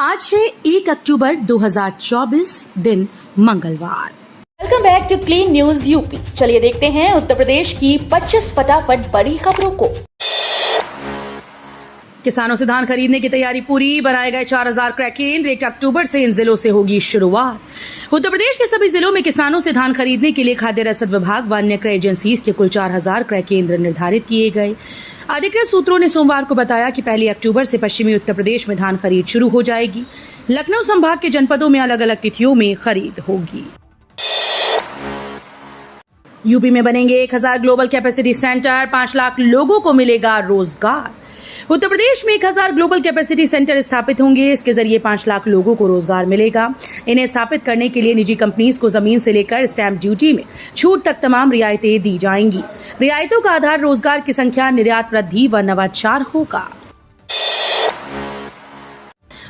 आज है 1 अक्टूबर 2024 दिन मंगलवार। Welcome back to clean news UP. चलिए देखते हैं उत्तर प्रदेश की 25 फटाफट बड़ी खबरों को। किसानों से धान खरीदने की तैयारी पूरी, बनाए गए 4000 क्रय केंद्र। 1 अक्टूबर से इन जिलों से होगी शुरुआत। उत्तर प्रदेश के सभी जिलों में किसानों से धान खरीदने के लिए खाद्य रसद विभाग व अन्य क्रय एजेंसीज के कुल 4000 क्रय केंद्र निर्धारित किए गए। अधिकृत सूत्रों ने सोमवार को बताया कि 1 अक्टूबर से पश्चिमी उत्तर प्रदेश में धान खरीद शुरू हो जाएगी। लखनऊ संभाग के जनपदों में अलग अलग तिथियों में खरीद होगी। यूपी में बनेंगे 1000 ग्लोबल कैपेसिटी सेंटर, 5 लाख लोगों को मिलेगा रोजगार। उत्तर प्रदेश में 1000 ग्लोबल कैपेसिटी सेंटर स्थापित होंगे। इसके जरिए 5 लाख लोगों को रोजगार मिलेगा। इन्हें स्थापित करने के लिए निजी कंपनीज को जमीन से लेकर स्टैंप ड्यूटी में छूट तक तमाम रियायतें दी जाएंगी। रियायतों का आधार रोजगार की संख्या, निर्यात वृद्धि व नवाचार होगा।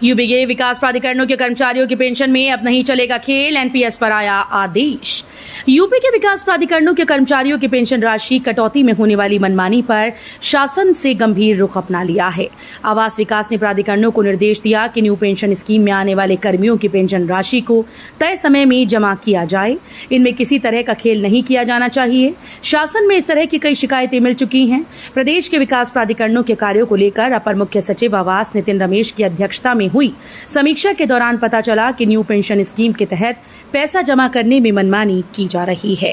यूपी के विकास प्राधिकरणों के कर्मचारियों की पेंशन में अब नहीं चलेगा खेल, एनपीएस पर आया आदेश। यूपी के विकास प्राधिकरणों के कर्मचारियों की पेंशन राशि कटौती में होने वाली मनमानी पर शासन से गंभीर रुख अपना लिया है। आवास विकास ने प्राधिकरणों को निर्देश दिया कि न्यू पेंशन स्कीम में आने वाले कर्मियों की पेंशन राशि को तय समय में जमा किया जाए। इनमें किसी तरह का खेल नहीं किया जाना चाहिए। शासन में इस तरह की कई शिकायतें मिल चुकी हैं। प्रदेश के विकास प्राधिकरणों के कार्यों को लेकर अपर मुख्य सचिव आवास नितिन रमेश की अध्यक्षता में हुई समीक्षा के दौरान पता चला कि न्यू पेंशन स्कीम के तहत पैसा जमा करने में मनमानी की जा रही है।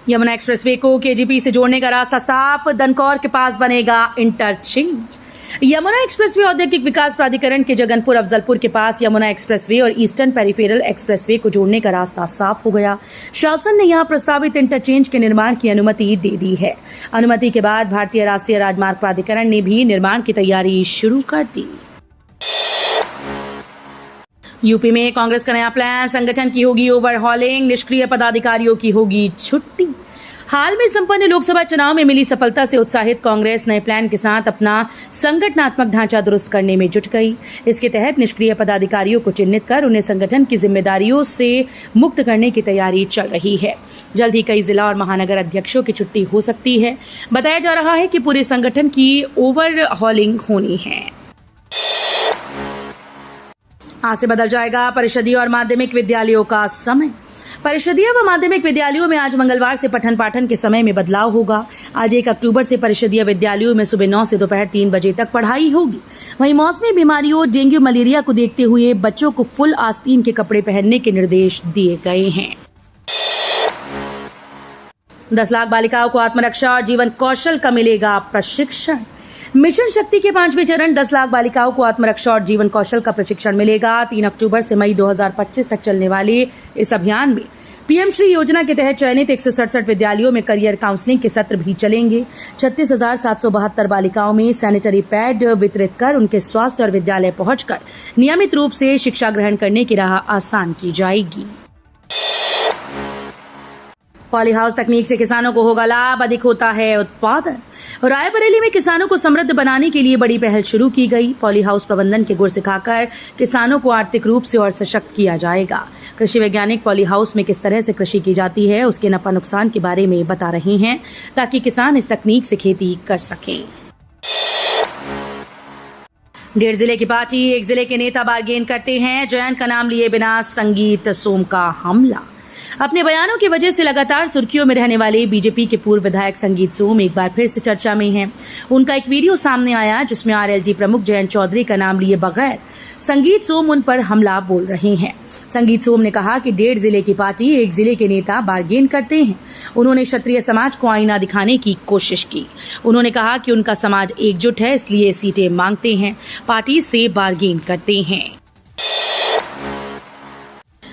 यमुना एक्सप्रेसवे को केजीपी से जोड़ने का रास्ता साफ, दनकौर के पास बनेगा इंटरचेंज। यमुना एक्सप्रेसवे औद्योगिक विकास प्राधिकरण के जगनपुर अफजलपुर के पास यमुना एक्सप्रेसवे और ईस्टर्न पेरिफेरल एक्सप्रेसवे को जोड़ने का रास्ता साफ हो गया। शासन ने यहां प्रस्तावित इंटरचेंज के निर्माण की अनुमति दे दी है। अनुमति के बाद भारतीय राष्ट्रीय राजमार्ग प्राधिकरण ने भी निर्माण की तैयारी शुरू कर दी। यूपी में कांग्रेस का नया प्लान, संगठन की होगी ओवरहॉलिंग, निष्क्रिय पदाधिकारियों की होगी छुट्टी। हाल में संपन्न लोकसभा चुनाव में मिली सफलता से उत्साहित कांग्रेस नए प्लान के साथ अपना संगठनात्मक ढांचा दुरुस्त करने में जुट गई। इसके तहत निष्क्रिय पदाधिकारियों को चिन्हित कर उन्हें संगठन की जिम्मेदारियों से मुक्त करने की तैयारी चल रही है। जल्द ही कई जिला और महानगर अध्यक्षों की छुट्टी हो सकती है। बताया जा रहा है कि पूरे संगठन की ओवरहॉलिंग होनी है। आज से बदल जाएगा परिषदीय और माध्यमिक विद्यालयों का समय। परिषदीय व माध्यमिक विद्यालयों में आज मंगलवार से पठन पाठन के समय में बदलाव होगा। आज 1 अक्टूबर से परिषदीय विद्यालयों में सुबह 9 से दोपहर 3 बजे तक पढ़ाई होगी। वहीं मौसमी बीमारियों डेंगू मलेरिया को देखते हुए बच्चों को फुल आस्तीन के कपड़े पहनने के निर्देश दिए गए हैं। 10 लाख बालिकाओं को आत्मरक्षा और जीवन कौशल का मिलेगा प्रशिक्षण। मिशन शक्ति के 5वें चरण 10 लाख बालिकाओं को आत्मरक्षा और जीवन कौशल का प्रशिक्षण मिलेगा। 3 अक्टूबर से मई 2025 तक चलने वाले इस अभियान में पीएम श्री योजना के तहत चयनित 167 विद्यालयों में करियर काउंसलिंग के सत्र भी चलेंगे। 36,772 बालिकाओं में सैनिटरी पैड वितरित कर उनके स्वास्थ्य और विद्यालय पहुंचकर नियमित रूप से शिक्षा ग्रहण करने की राह आसान की जाएगी। पॉली हाउस तकनीक से किसानों को होगा लाभ, अधिक होता है उत्पादन। रायबरेली में किसानों को समृद्ध बनाने के लिए बड़ी पहल शुरू की गई। पॉली हाउस प्रबंधन के गुर सिखाकर किसानों को आर्थिक रूप से और सशक्त किया जाएगा। कृषि वैज्ञानिक पॉली हाउस में किस तरह से कृषि की जाती है, उसके नफा नुकसान के बारे में बता रहे हैं ताकि किसान इस तकनीक से खेती कर सकें। 1.5 जिले की पार्टी, 1 जिले के नेता बारगेन करते हैं। जयंत का नाम लिए बिना संगीत सोम का हमला। अपने बयानों की वजह से लगातार सुर्खियों में रहने वाले बीजेपी के पूर्व विधायक संगीत सोम एक बार फिर से चर्चा में हैं। उनका एक वीडियो सामने आया जिसमें आरएलडी प्रमुख जयंत चौधरी का नाम लिए बगैर संगीत सोम उन पर हमला बोल रहे हैं। संगीत सोम ने कहा कि 1.5 जिले की पार्टी, 1 जिले के नेता बारगेन करते हैं। उन्होंने क्षत्रिय समाज को आईना दिखाने की कोशिश की। उन्होंने कहा कि उनका समाज एकजुट है, इसलिए सीटें मांगते हैं, पार्टी से बारगेन करते हैं।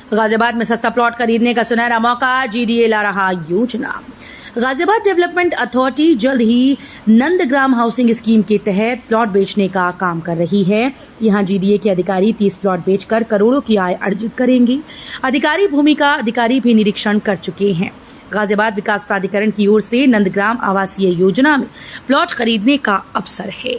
गाजियाबाद में सस्ता प्लॉट खरीदने का सुनहरा मौका, जीडीए ला रहा योजना। गाजियाबाद डेवलपमेंट अथॉरिटी जल्द ही नंदग्राम हाउसिंग स्कीम के तहत प्लॉट बेचने का काम कर रही है। यहां जीडीए के अधिकारी 30 प्लॉट बेचकर करोड़ों की आय अर्जित करेंगे। अधिकारी भूमि का अधिकारी भी निरीक्षण कर चुके हैं। गाजियाबाद विकास प्राधिकरण की ओर से नंदग्राम आवासीय योजना में प्लॉट खरीदने का अवसर है।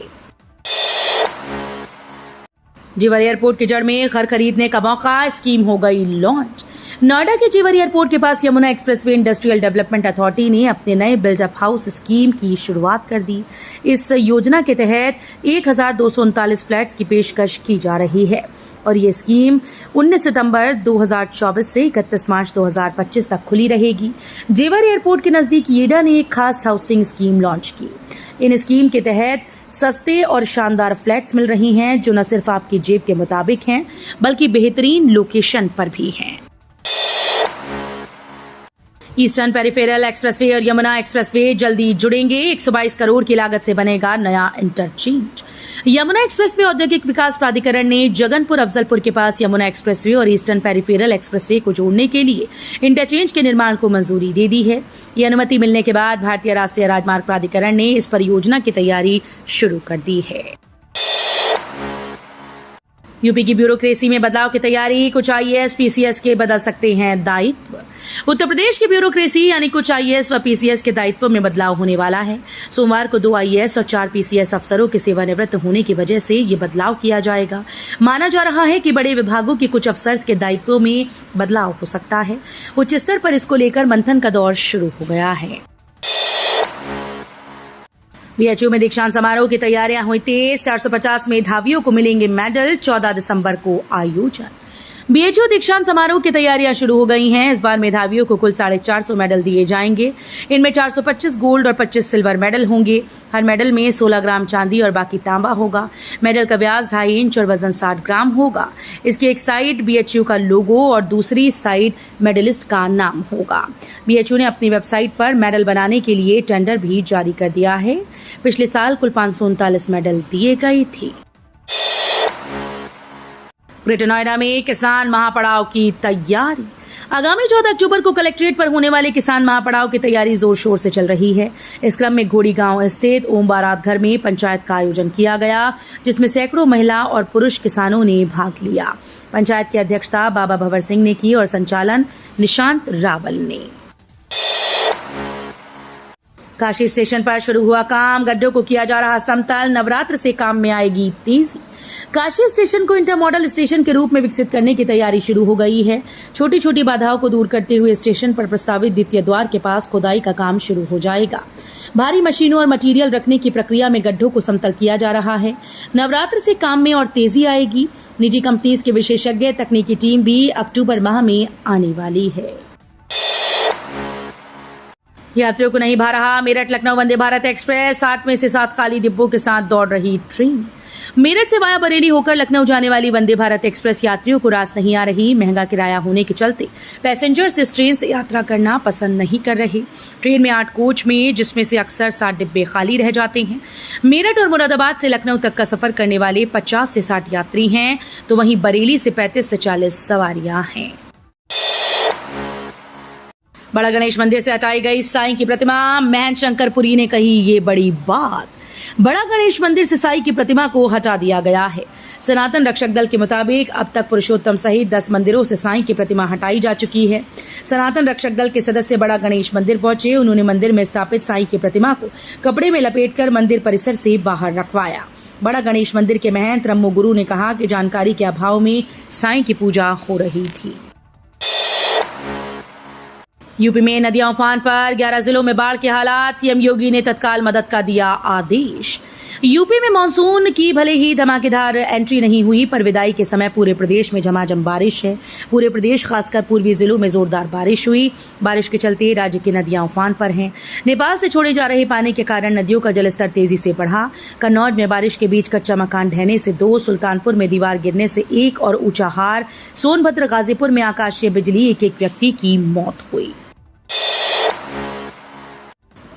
जीवर एयरपोर्ट की जड़ में घर खरीदने का मौका, स्कीम हो गई लॉन्च। नोएडा के जेवर एयरपोर्ट के पास Yamuna expressway industrial development authority ने अपने नए बिल्डअप हाउस स्कीम की शुरुआत कर दी। इस योजना के तहत 1239 फ्लैट्स की पेशकश की जा रही है और ये स्कीम 19 सितंबर 2024 से 31 मार्च 2025 तक खुली रहेगी। जेवर एयरपोर्ट के नजदीक येडा ने एक खास हाउसिंग स्कीम लॉन्च की। इन स्कीम के तहत सस्ते और शानदार फ्लैट्स मिल रही हैं जो न सिर्फ आपकी जेब के मुताबिक हैं बल्कि बेहतरीन लोकेशन पर भी हैं। ईस्टर्न पेरिफेरल एक्सप्रेसवे और यमुना एक्सप्रेसवे जल्दी जुड़ेंगे। 122 करोड़ की लागत से बनेगा नया इंटरचेंज। यमुना एक्सप्रेसवे औद्योगिक विकास प्राधिकरण ने जगनपुर अफजलपुर के पास यमुना एक्सप्रेसवे और ईस्टर्न पेरिफेरल एक्सप्रेसवे को जोड़ने के लिए इंटरचेंज के निर्माण को मंजूरी दे दी है। ये अनुमति मिलने के बाद भारतीय राष्ट्रीय राजमार्ग प्राधिकरण ने इस परियोजना की तैयारी शुरू कर दी है। यूपी की ब्यूरोक्रेसी में बदलाव की तैयारी, कुछ आईएएस पीसीएस के बदल सकते हैं दायित्व। उत्तर प्रदेश की ब्यूरोक्रेसी यानी कुछ आईएएस व पीसीएस के दायित्व में बदलाव होने वाला है। सोमवार को 2 आईएएस और 4 पीसीएस अफसरों के सेवानिवृत्त होने की वजह से ये बदलाव किया जाएगा। माना जा रहा है कि बड़े विभागों के कुछ अफसर्स के दायित्वों में बदलाव हो सकता है। उच्च स्तर पर इसको लेकर मंथन का दौर शुरू हो गया है। बीएचयू में दीक्षांत समारोह की तैयारियां हुई तेज। 450 मेधावियों को मिलेंगे मेडल। 14 दिसंबर को आयोजन। बीएचयू दीक्षांत समारोह की तैयारियां शुरू हो गई हैं। इस बार मेधावियों को कुल 450 मेडल दिए जाएंगे। इनमें 425 गोल्ड और 25 सिल्वर मेडल होंगे। हर मेडल में 16 ग्राम चांदी और बाकी तांबा होगा। मेडल का व्यास 2.5 इंच और वजन 60 ग्राम होगा। इसकी एक साइड बीएचयू का लोगो और दूसरी साइड मेडलिस्ट का नाम होगा। बीएचयू ने अपनी वेबसाइट पर मेडल बनाने के लिए टेंडर भी जारी कर दिया है। पिछले साल कुल 539 मेडल दिए गए थे। ग्रेटर नोएडा में किसान महापड़ाव की तैयारी। आगामी 14 अक्टूबर को कलेक्ट्रेट पर होने वाले किसान महापड़ाव की तैयारी जोर शोर से चल रही है। इस क्रम में घोड़ी गांव स्थित ओम बारात घर में पंचायत का आयोजन किया गया, जिसमें सैकड़ों महिला और पुरुष किसानों ने भाग लिया। पंचायत की अध्यक्षता बाबा भंवर सिंह ने की और संचालन निशांत रावल ने। काशी स्टेशन पर शुरू हुआ काम, गड्ढों को किया जा रहा समतल। नवरात्र से काम में आएगी तेजी। काशी स्टेशन को इंटर मॉडल स्टेशन के रूप में विकसित करने की तैयारी शुरू हो गई है। छोटी छोटी बाधाओं को दूर करते हुए स्टेशन पर प्रस्तावित द्वितीय द्वार के पास खुदाई का काम शुरू हो जाएगा। भारी मशीनों और मटेरियल रखने की प्रक्रिया में गड्ढों को समतल किया जा रहा है। नवरात्र से काम में और तेजी आएगी। निजी कंपनीज के विशेषज्ञ तकनीकी टीम भी अक्टूबर माह में आने वाली है। यात्रियों को नहीं भा रहा मेरठ लखनऊ वंदे भारत एक्सप्रेस। 7 में से 7 खाली डिब्बों के साथ दौड़ रही ट्रेन। मेरठ से वाया बरेली होकर लखनऊ जाने वाली वंदे भारत एक्सप्रेस यात्रियों को रास नहीं आ रही। महंगा किराया होने के चलते पैसेंजर्स इस ट्रेन से यात्रा करना पसंद नहीं कर रहे। ट्रेन में 8 कोच में जिसमें से अक्सर 60 डिब्बे खाली रह जाते हैं। मेरठ और मुरादाबाद से लखनऊ तक का सफर करने वाले 50 से 60 यात्री हैं, तो वहीं बरेली से 35 से 40 सवारियां हैं। बड़ा गणेश मंदिर से हटाई गई साईं की प्रतिमा। महंत शंकरपुरी ने कही ये बड़ी बात। बड़ा गणेश मंदिर से साईं की प्रतिमा को हटा दिया गया है। सनातन रक्षक दल के मुताबिक अब तक पुरुषोत्तम सहित 10 मंदिरों से साईं की प्रतिमा हटाई जा चुकी है। सनातन रक्षक दल के सदस्य बड़ा गणेश मंदिर पहुंचे। उन्होंने मंदिर में स्थापित साईं की प्रतिमा को कपड़े में लपेटकर मंदिर परिसर से बाहर रखवाया। बड़ा गणेश मंदिर के महंत रम्मू गुरु ने कहा कि जानकारी के अभाव में साईं की पूजा हो रही थी। यूपी में नदियां उफान पर, 11 जिलों में बाढ़ के हालात। सीएम योगी ने तत्काल मदद का दिया आदेश। यूपी में मानसून की भले ही धमाकेदार एंट्री नहीं हुई, पर विदाई के समय पूरे प्रदेश में झमाझम बारिश है। पूरे प्रदेश खासकर पूर्वी जिलों में जोरदार बारिश हुई। बारिश के चलते राज्य की नदियां उफान पर हैं। नेपाल से छोड़े जा रहे पानी के कारण नदियों का जलस्तर तेजी से बढ़ा। कन्नौज में बारिश के बीच कच्चा मकान ढहने से 2, सुल्तानपुर में दीवार गिरने से 1 और ऊंचाहार, सोनभद्र, गाजीपुर में आकाशीय बिजली, एक व्यक्ति की मौत हुई।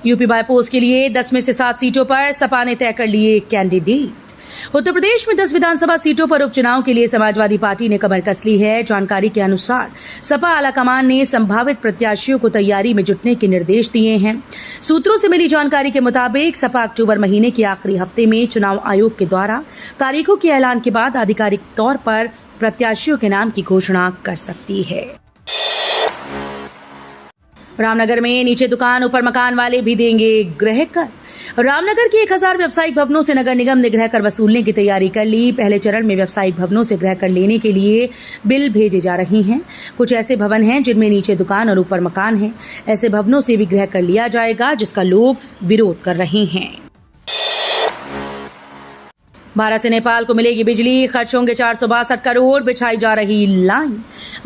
यूपी बाईपोस्ट के लिए 10 में से 7 सीटों पर सपा ने तय कर लिए कैंडिडेट। उत्तर प्रदेश में 10 विधानसभा सीटों पर उपचुनाव के लिए समाजवादी पार्टी ने कमर कस ली है। जानकारी के अनुसार सपा आलाकमान ने संभावित प्रत्याशियों को तैयारी में जुटने के निर्देश दिए हैं। सूत्रों से मिली जानकारी के मुताबिक सपा अक्टूबर महीने के आखिरी हफ्ते में चुनाव आयोग के द्वारा तारीखों के ऐलान के बाद आधिकारिक तौर पर प्रत्याशियों के नाम की घोषणा कर सकती है। रामनगर में नीचे दुकान ऊपर मकान वाले भी देंगे गृह कर। रामनगर के 1000 व्यावसायिक भवनों से नगर निगम ने गृह कर वसूलने की तैयारी कर ली। पहले चरण में व्यावसायिक भवनों से गृह कर लेने के लिए बिल भेजे जा रहे हैं। कुछ ऐसे भवन हैं जिनमें नीचे दुकान और ऊपर मकान है। ऐसे भवनों से भी गृह कर लिया जाएगा, जिसका लोग विरोध कर रहे हैं। भारत से नेपाल को मिलेगी बिजली, खर्च होंगे 462 करोड़, बिछाई जा रही लाइन।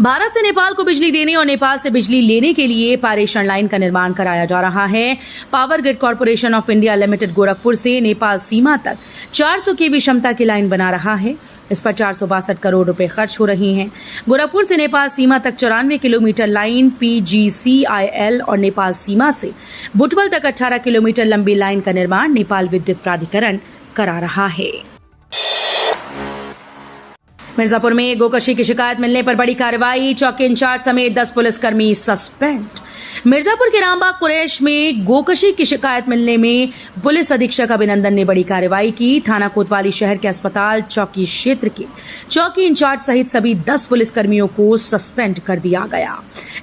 भारत से नेपाल को बिजली देने और नेपाल से बिजली लेने के लिए पारेषण लाइन का निर्माण कराया जा रहा है। Power grid corporation of India limited Gorakhpur से नेपाल सीमा तक 400 केवी क्षमता की लाइन बना रहा है। इस पर 462 करोड़ रुपए खर्च हो रहे हैं। गोरखपुर से नेपाल सीमा तक 94 किलोमीटर लाइन PGCIL और नेपाल सीमा से बुटवल तक 18 किलोमीटर लंबी लाइन का निर्माण नेपाल विद्युत प्राधिकरण करा रहा है। मिर्जापुर में गोकशी की शिकायत मिलने पर बड़ी कार्रवाई, चौकी इंचार्ज समेत 10 पुलिसकर्मी सस्पेंड। मिर्जापुर के रामबाग कुरैश में गोकशी की शिकायत मिलने में पुलिस अधीक्षक अभिनंदन ने बड़ी कार्रवाई की। थाना कोतवाली शहर के अस्पताल चौकी क्षेत्र के चौकी इंचार्ज सहित सभी 10 पुलिसकर्मियों को सस्पेंड कर दिया गया।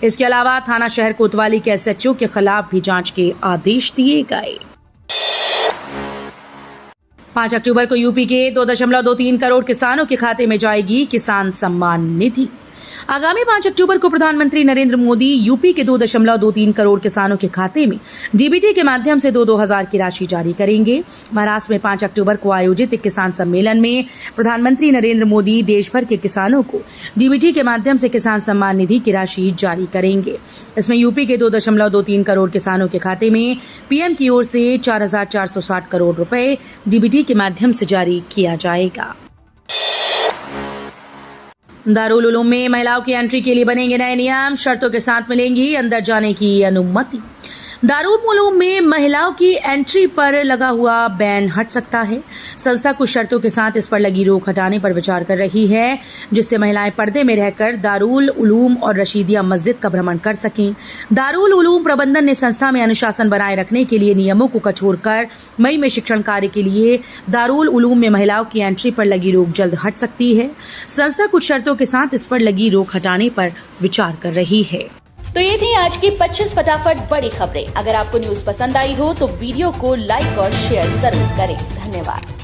इसके अलावा थाना शहर कोतवाली के SHO के खिलाफ भी जांच के आदेश दिए गए। 5 अक्टूबर को यूपी के 2.23 करोड़ किसानों के खाते में जाएगी किसान सम्मान निधि। आगामी 5 अक्टूबर को प्रधानमंत्री नरेंद्र मोदी यूपी के 2.23 करोड़ किसानों के खाते में डीबीटी के माध्यम से 2-2 हजार की राशि जारी करेंगे। महाराष्ट्र में 5 अक्टूबर को आयोजित एक किसान सम्मेलन में प्रधानमंत्री नरेंद्र मोदी देश भर के किसानों को डीबीटी के माध्यम से किसान सम्मान निधि की राशि जारी करेंगे। इसमें यूपी के 2.23 करोड़ किसानों के खाते में पीएम की ओर से 4,460 करोड़ रुपए डीबीटी के माध्यम से जारी किया जाएगा। दारुल उलूम में महिलाओं की एंट्री के लिए बनेंगे नए नियम, शर्तों के साथ मिलेंगी अंदर जाने की अनुमति। दारुल उलूम में महिलाओं की एंट्री पर लगा हुआ बैन हट सकता है। संस्था कुछ शर्तों के साथ इस पर लगी रोक हटाने पर विचार कर रही है, जिससे महिलाएं पर्दे में रहकर दारुल उलूम और रशीदिया मस्जिद का भ्रमण कर सकें। दारुल उलूम प्रबंधन ने संस्था में अनुशासन बनाए रखने के लिए नियमों को कठोर कर मई में शिक्षण कार्य के लिए दारुल उलूम में महिलाओं की एंट्री पर लगी रोक जल्द हट सकती है। संस्था कुछ शर्तों के साथ इस पर लगी रोक हटाने पर विचार कर रही है। तो ये थी आज की 25 फटाफट बड़ी खबरें। अगर आपको न्यूज पसंद आई हो तो वीडियो को लाइक और शेयर जरूर करें। धन्यवाद।